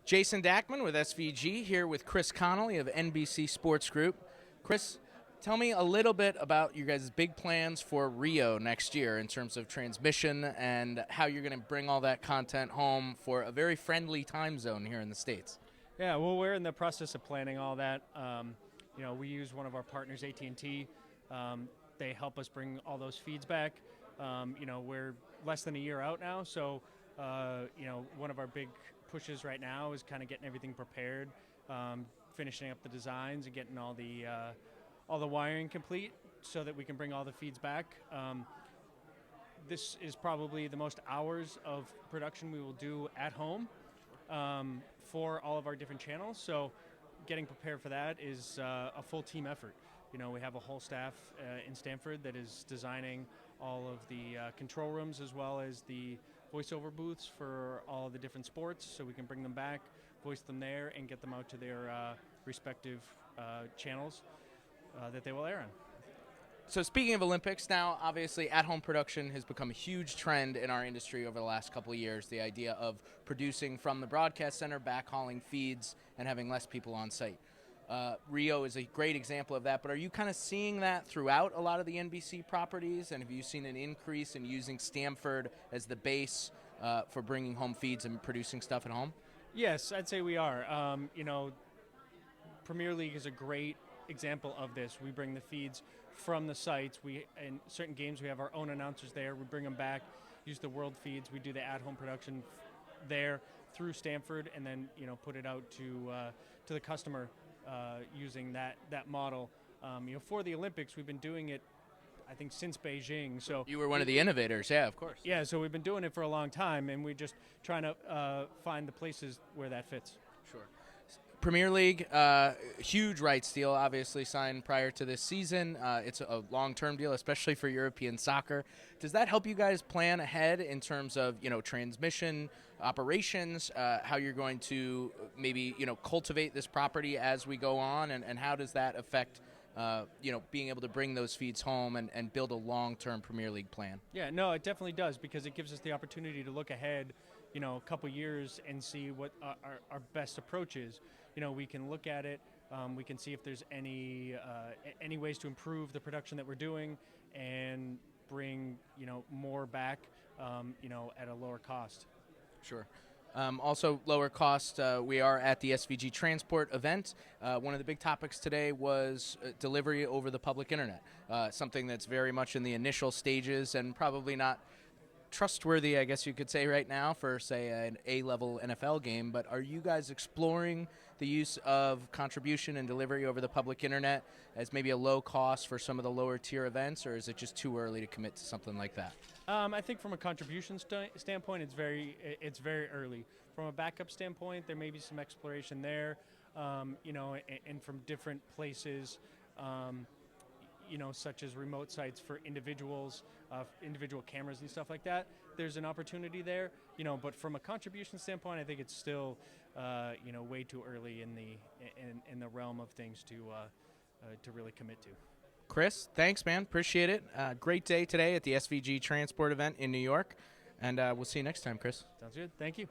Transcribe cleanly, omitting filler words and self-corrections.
Jason Dackman with SVG here with Chris Connolly of NBC Sports Group. Chris, tell me a little bit about you guys' big plans for Rio next year in terms of transmission and how you're going to bring all that content home for a very friendly time zone here in the States. Yeah, well, we're in the process of planning all that. We use one of our partners, AT&T. They help us bring all those feeds back. We're less than a year out now, so one of our big pushes right now is kind of getting everything prepared, finishing up the designs and getting all the wiring complete so that we can bring all the feeds back. This is probably the most hours of production we will do at home for all of our different channels. So getting prepared for that is a full team effort. We have a whole staff in Stamford that is designing all of the control rooms as well as the voiceover booths for all of the different sports, so we can bring them back, voice them there, and get them out to their respective channels that they will air on. So speaking of Olympics, now obviously at-home production has become a huge trend in our industry over the last couple of years. The idea of producing from the broadcast center, backhauling feeds, and having less people on site. Rio is a great example of that, but are you kind of seeing that throughout a lot of the NBC properties? And have you seen an increase in using Stamford as the base for bringing home feeds and producing stuff at home? Yes, I'd say we are. Premier League is a great example of this. We bring the feeds from the sites. In certain games, we have our own announcers there. We bring them back, use the world feeds. We do the at-home production there through Stamford, and then put it out to the customer using that model. For the Olympics, we've been doing it, I think, since Beijing. So you were one of the innovators, yeah, of course. Yeah, so we've been doing it for a long time, and we're just trying to find the places where that fits. Sure. Premier League, huge rights deal, obviously signed prior to this season. It's a long-term deal, especially for European soccer. Does that help you guys plan ahead in terms of transmission, operations, how you're going to maybe cultivate this property as we go on, and how does that affect being able to bring those feeds home and build a long-term Premier League plan? Yeah, no, it definitely does, because it gives us the opportunity to look ahead a couple years and see what our best approach is. We can look at it, we can see if there's any ways to improve the production that we're doing and bring more back at a lower cost. Sure. Also, lower cost, we are at the SVG TranSPORT event. One of the big topics today was delivery over the public internet, something that's very much in the initial stages and probably not trustworthy, I guess you could say, right now for, say, an A-level NFL game. But are you guys exploring the use of contribution and delivery over the public internet as maybe a low cost for some of the lower tier events, or is it just too early to commit to something like that? I think from a contribution standpoint, it's very early. From a backup standpoint, there may be some exploration there, and from different places, such as remote sites for individuals, individual cameras and stuff like that. There's an opportunity there, but from a contribution standpoint, I think it's still, way too early in the realm of things to really commit to. Chris, thanks, man. Appreciate it. Great day today at the SVG TranSPORT event in New York, and we'll see you next time, Chris. Sounds good. Thank you.